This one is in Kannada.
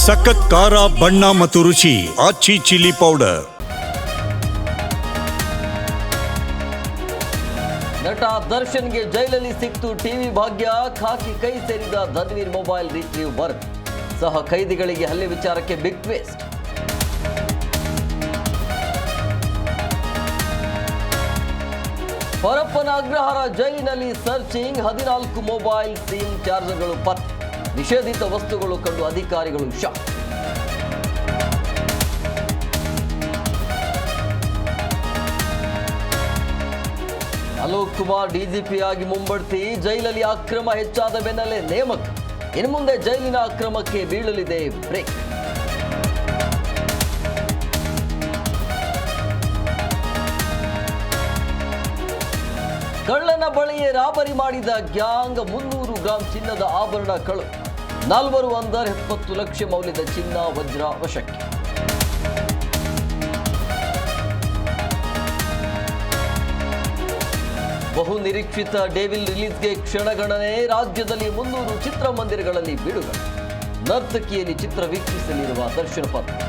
ಸಖತ್ ಖಾರ ಬಣ್ಣ ಮತ್ತು ರುಚಿ ಆಚಿ ಚಿಲ್ಲಿ ಪೌಡರ್. ನಟ ದರ್ಶನ್ಗೆ ಜೈಲಲ್ಲಿ ಸಿಕ್ತು ಟಿವಿ ಭಾಗ್ಯ. ಖಾಕಿ ಕೈ ಸೇರಿದ ಧನ್ವೀರ್ ಮೊಬೈಲ್ ರಿಟ್ರೀವ್ ವರದಿ. ಸಹ ಖೈದಿಗಳಿಗೆ ಹಲ್ಲೆ ವಿಚಾರಕ್ಕೆ ಬಿಗ್ ಟ್ವಿಸ್ಟ್. ಪರಪ್ಪನ ಅಗ್ರಹಾರ ಜೈಲಿನಲ್ಲಿ ಸರ್ಚಿಂಗ್. 14 ಮೊಬೈಲ್ ಸಿಮ್ ಚಾರ್ಜರ್ಗಳು ಪತ್ತೆ. ನಿಷೇಧಿತ ವಸ್ತುಗಳು ಕಂಡು ಅಧಿಕಾರಿಗಳು ಶಾಕ್. ಅಲೋಕ್ ಕುಮಾರ್ ಡಿಜಿಪಿ ಆಗಿ ಮುಂಬಡ್ತಿ. ಜೈಲಲ್ಲಿ ಅಕ್ರಮ ಹೆಚ್ಚಾದ ಬೆನ್ನಲ್ಲೇ ನೇಮಕ. ಇನ್ನು ಮುಂದೆ ಜೈಲಿನ ಅಕ್ರಮಕ್ಕೆ ಬೀಳಲಿದೆ ಬ್ರೇಕ್. ಕಳ್ಳನ ಬಳಿಯೇ ರಾಬರಿ ಮಾಡಿದ ಗ್ಯಾಂಗ್. 300 ಗ್ರಾಂ ಚಿನ್ನದ ಆಭರಣ ಕಳು. 4 ಅಂದರ್ 70 ಲಕ್ಷ ಮೌಲ್ಯದ ಚಿನ್ನ ವಜ್ರ ವಶಕ್ಕೆ. ಬಹು ನಿರೀಕ್ಷಿತ ಡೆವಿಲ್ ರಿಲೀಸ್ಗೆ ಕ್ಷಣಗಣನೆ. ರಾಜ್ಯದಲ್ಲಿ 300 ಚಿತ್ರಮಂದಿರಗಳಲ್ಲಿ ಬಿಡುಗಡೆ. ನರ್ತಕಿಯಲ್ಲಿ ಚಿತ್ರ ವೀಕ್ಷಿಸಲಿರುವ ದರ್ಶನ್ ಪತ್ನಿ.